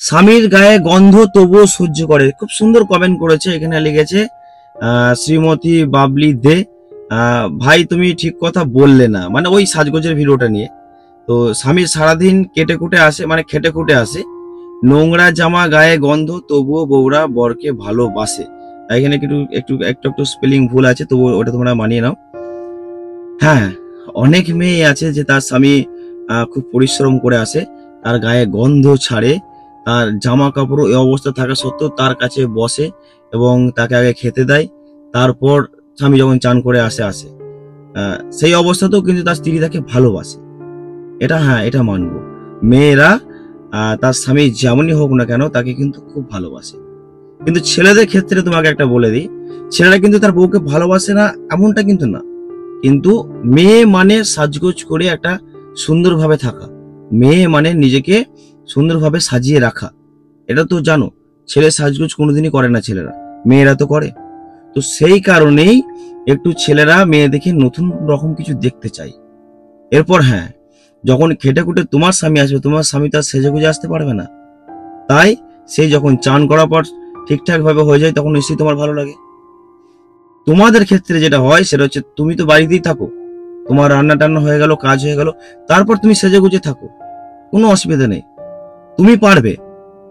স্বামীর গায়ে গন্ধ তবুও সহ্য করে। খুব সুন্দর কমেন্ট করেছে, এখানে লিখেছে শ্রীমতী বাবলি দে। ভাই তুমি ঠিক কথা বললে না, মানে ওই সাজগোজের ভিডিওটা নিয়ে। তো স্বামী সারাদিন কেটে কুটে আসে, মানে খেটে খুটে আসে, নোংরা জামা গায়ে গন্ধ তবুও বউরা বরকে ভালোবাসে। এখানে একটু একটু একটু একটু স্পেলিং ভুল আছে, তবু ওটা তোমরা মানিয়ে নাও। হ্যাঁ, অনেক মেয়ে আছে যে তার স্বামী খুব পরিশ্রম করে আসে, তার গায়ে গন্ধ ছাড়ে, তার জামা কাপড় এই অবস্থা থাকা সত্ত্বেও তার কাছে বসে এবং তাকে আগে খেতে দেয়, তারপর স্বামী যখন চান করে আসে সেই অবস্থাতেও কিন্তু তার স্ত্রী তাকে ভালোবাসে। এটা হ্যাঁ, এটা মানবো। মেয়েরা তার স্বামী যেমনই হোক না কেন তাকে কিন্তু খুব ভালোবাসে। কিন্তু ছেলেদের ক্ষেত্রে তোমাকে একটা বলে দিই, ছেলেরা কিন্তু তার বউকে ভালোবাসে না এমনটা কিন্তু না। কিন্তু মেয়ে মানে সাজগোজ করে একটা সুন্দরভাবে থাকা, মেয়ে মানে নিজেকে সুন্দরভাবে সাজিয়ে রাখা। এটা তো জানো, ছেলে সাজগোজ কোনোদিনই করে না ছেলেরা, মেয়েরা তো করে। তো সেই কারণেই একটু ছেলেরা মেয়ে দেখে নতুন রকম কিছু দেখতে চায়। এরপর হ্যাঁ, যখন খেটে খুটে তোমার স্বামী আসবে, তোমার স্বামী তার সেজে গুজে আসতে পারবে না, তাই সেই যখন চান করার পর ঠিকঠাক ভাবে হয়ে যায় তখন নিশ্চয়ই তোমার ভালো লাগে। তোমাদের ক্ষেত্রে যেটা হয় সেটা হচ্ছে, তুমি তো বাড়িতেই থাকো, তোমার রান্না টান্না হয়ে গেল, কাজ হয়ে গেল, তারপর তুমি সেজে গুজে থাকো, কোনো অসুবিধা নেই, তুমি পারবে।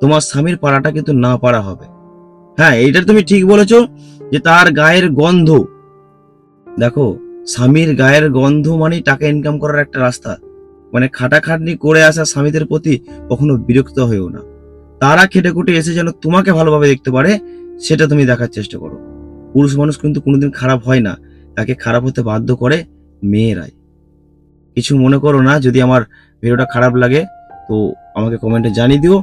তোমার স্বামীর পারাটা কিন্তু না পারা হবে। হ্যাঁ, এইটা তুমি ঠিক বলেছো যে তার গায়ের গন্ধ। দেখো, স্বামীর গায়ের গন্ধ মানে টাকা ইনকাম করার একটা রাস্তা। মানে খাটাখাটনি করে আসা স্বামীদের প্রতি কখনো বিরক্ত হয়েও না। তারা খেটে খুটে এসে যেন তোমাকে ভালোভাবে দেখতে পারে, সেটা তুমি দেখার চেষ্টা করো। পুরুষ মানুষ কিন্তু কোনোদিন খারাপ হয় না, তাকে খারাপ হতে বাধ্য করে মেয়েরাই। কিছু মনে করো না যদি আমার ভিডিওটা খারাপ লাগে, তো আমাকে কমেন্টে জানিয়ে দিও।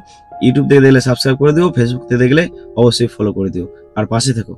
ইউটিউব থেকে দেখলে সাবস্ক্রাইব করে দিও, ফেসবুক থেকে দেখলে অবশ্যই ফলো করে দিও, আর পাশে থেকো।